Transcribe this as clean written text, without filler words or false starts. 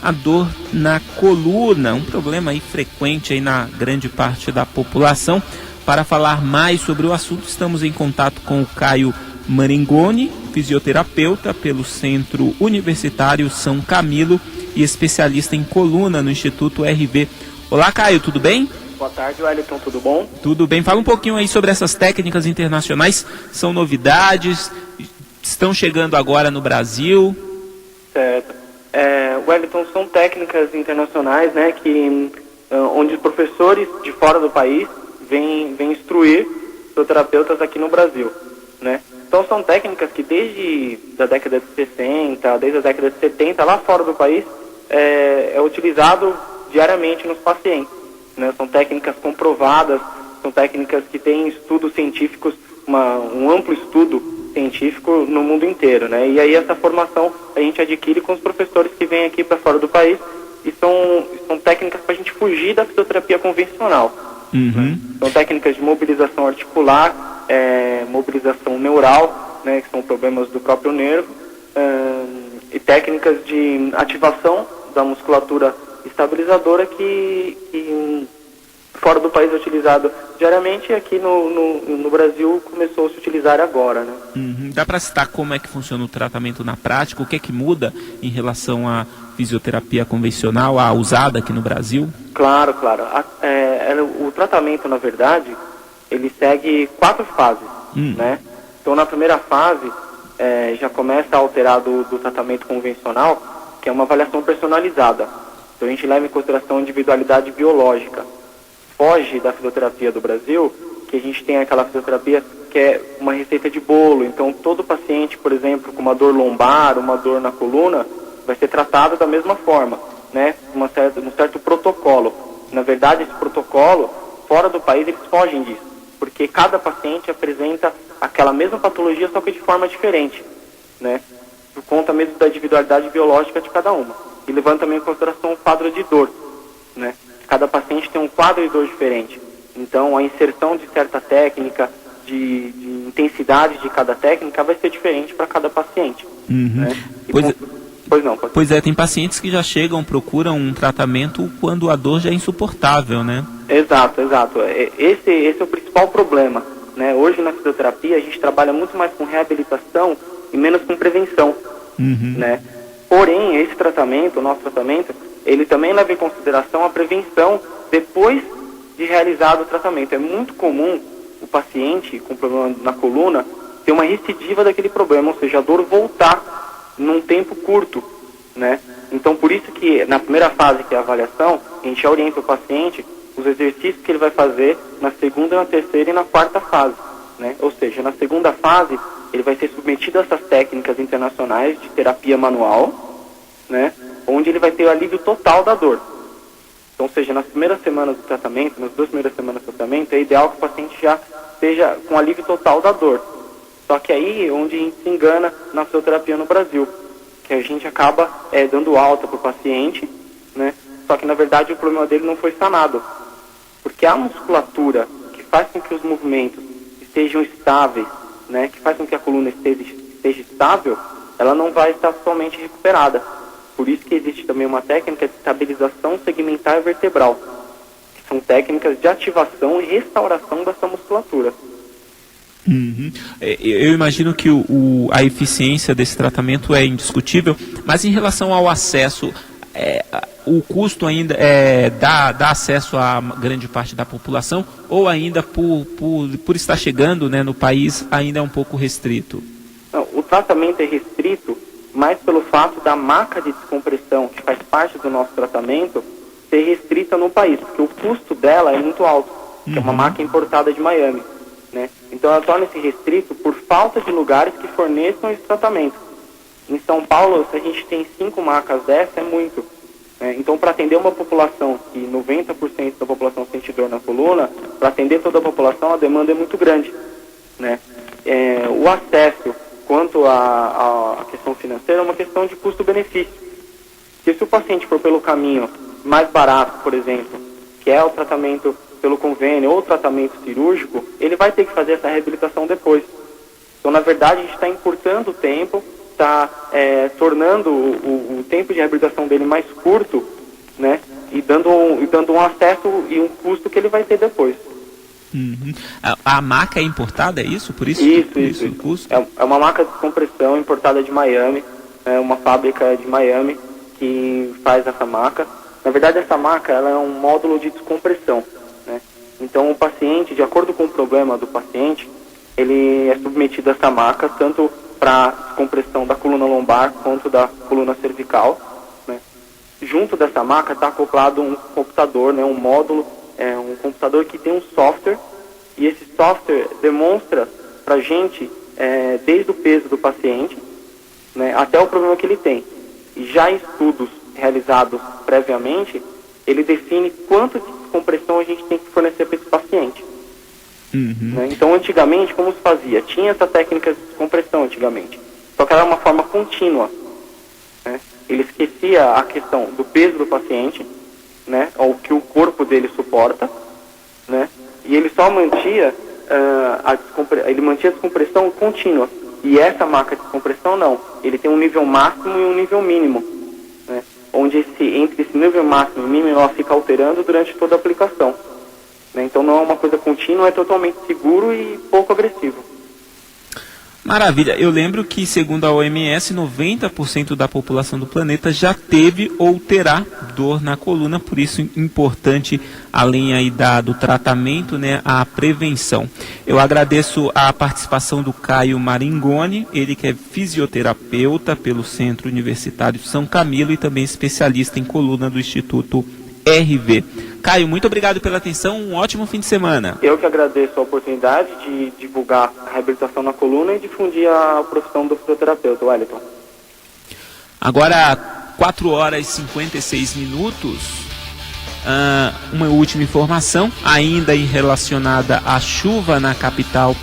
a dor na coluna, um problema aí frequente aí na grande parte da população. Para falar mais sobre o assunto, estamos em contato com o Caio Maringoni, fisioterapeuta pelo Centro Universitário São Camilo e especialista em coluna no Instituto RV. Olá, Caio, tudo bem? Boa tarde, Wellington, tudo bom? Tudo bem. Fala um pouquinho aí sobre essas técnicas internacionais. São novidades? Estão chegando agora no Brasil? Certo. Wellington, são técnicas internacionais, né, onde professores de fora do país vêm instruir fisioterapeutas aqui no Brasil, né? Então são técnicas que desde a década de 60, desde a década de 70, lá fora do país, é utilizado diariamente nos pacientes, né? São técnicas comprovadas, são técnicas que têm estudos científicos, um amplo estudo científico no mundo inteiro, né? E aí essa formação a gente adquire com os professores que vêm aqui para fora do país e são técnicas para a gente fugir da fisioterapia convencional. Né? São técnicas de mobilização articular, mobilização neural, né, que são problemas do próprio nervo, e técnicas de ativação da musculatura estabilizadora que fora do país é utilizado diariamente e aqui no Brasil começou a se utilizar agora, né? Dá para citar como é que funciona o tratamento na prática? O que é que muda em relação à fisioterapia convencional, a usada aqui no Brasil? Claro. O tratamento, na verdade, ele segue 4 fases, né? Então, na primeira fase, já começa a alterar do tratamento convencional, que é uma avaliação personalizada. Então, a gente leva em consideração a individualidade biológica. Foge da fisioterapia do Brasil, que a gente tem aquela fisioterapia que é uma receita de bolo. Então, todo paciente, por exemplo, com uma dor lombar, uma dor na coluna, vai ser tratado da mesma forma, né? Um certo protocolo. Na verdade, esse protocolo, fora do país, eles fogem disso, porque cada paciente apresenta aquela mesma patologia, só que de forma diferente, né? Por conta mesmo da individualidade biológica de cada uma. E levando também em consideração o quadro de dor, né? Cada paciente tem um quadro de dor diferente. Então, a inserção de certa técnica, de intensidade de cada técnica vai ser diferente para cada paciente. Né? Pois é, tem pacientes que já chegam, procuram um tratamento quando a dor já é insuportável, né? Exato. Esse é o principal problema, né? Hoje na fisioterapia a gente trabalha muito mais com reabilitação e menos com prevenção, né? Porém, esse tratamento, o nosso tratamento, ele também leva em consideração a prevenção depois de realizado o tratamento. É muito comum o paciente com problema na coluna ter uma recidiva daquele problema, ou seja, a dor voltar num tempo curto, né? Então, por isso que na primeira fase, que é a avaliação, a gente orienta o paciente os exercícios que ele vai fazer na segunda, na terceira e na quarta fase, né? Ou seja, na segunda fase, ele vai ser submetido a essas técnicas internacionais de terapia manual, né? Onde ele vai ter o alívio total da dor. Então, ou seja, nas primeiras semanas do tratamento, nas 2 primeiras semanas do tratamento, é ideal que o paciente já esteja com alívio total da dor. Só que aí é onde a gente se engana na fisioterapia no Brasil, que a gente acaba dando alta para o paciente, né? Só que na verdade o problema dele não foi sanado, porque a musculatura que faz com que os movimentos estejam estáveis, né? Que faz com que a coluna esteja estável, ela não vai estar totalmente recuperada. Por isso que existe também uma técnica de estabilização segmentar vertebral, que são técnicas de ativação e restauração dessa musculatura. Eu imagino que a eficiência desse tratamento é indiscutível, mas em relação ao acesso, o custo ainda dá acesso a grande parte da população, ou ainda por estar chegando, né, no país, ainda é um pouco restrito? Não, o tratamento é restrito, mas pelo fato da maca de descompressão, que faz parte do nosso tratamento, ser restrita no país, porque o custo dela é muito alto, que é uma maca importada de Miami, né? Então ela torna-se restrito por falta de lugares que forneçam esse tratamento. Em São Paulo, se a gente tem 5 macas dessa, é muito. Né? Então, para atender uma população que 90% da população sente dor na coluna, para atender toda a população, a demanda é muito grande. Né? O acesso quanto à questão financeira é uma questão de custo-benefício. Porque se o paciente for pelo caminho mais barato, por exemplo, que é o tratamento pelo convênio ou o tratamento cirúrgico, ele vai ter que fazer essa reabilitação depois. Então, na verdade, a gente está encurtando o tempo está tornando o tempo de reabilitação dele mais curto, né? E dando um acesso e um custo que ele vai ter depois. Uhum. A maca é importada, é isso? Por isso? Isso. O custo? É uma maca de compressão importada de Miami, é uma fábrica de Miami que faz essa maca. Na verdade, essa maca ela é um módulo de descompressão, né? Então, o paciente, de acordo com o problema do paciente, ele é submetido a essa maca, tanto para descompressão da coluna lombar quanto da coluna cervical, né? Junto dessa maca está acoplado um computador, né? Um módulo, um computador que tem um software, e esse software demonstra para a gente, desde o peso do paciente, né, até o problema que ele tem. E já em estudos realizados previamente, ele define quanto de descompressão a gente tem que fornecer para esse paciente. Uhum. Né? Então, antigamente, como se fazia? Tinha essa técnica de descompressão antigamente, só que era uma forma contínua, né? Ele esquecia a questão do peso do paciente, né, ou que o corpo dele suporta, né, e ele só mantia ele mantinha a descompressão contínua. E essa maca de descompressão não, ele tem um nível máximo e um nível mínimo, né, onde entre esse nível máximo e mínimo ela fica alterando durante toda a aplicação, né. Então não é uma coisa contínua, é totalmente seguro e pouco agressivo. Maravilha. Eu lembro que, segundo a OMS, 90% da população do planeta já teve ou terá dor na coluna, por isso importante, além aí do tratamento, né, a prevenção. Eu agradeço a participação do Caio Maringoni, ele que é fisioterapeuta pelo Centro Universitário São Camilo e também especialista em coluna do Instituto RV. Caio, muito obrigado pela atenção, um ótimo fim de semana. Eu que agradeço a oportunidade de divulgar a reabilitação na coluna e difundir a profissão do fisioterapeuta, Wellington. Agora, 4 horas e 56 minutos, uma última informação, ainda relacionada à chuva na capital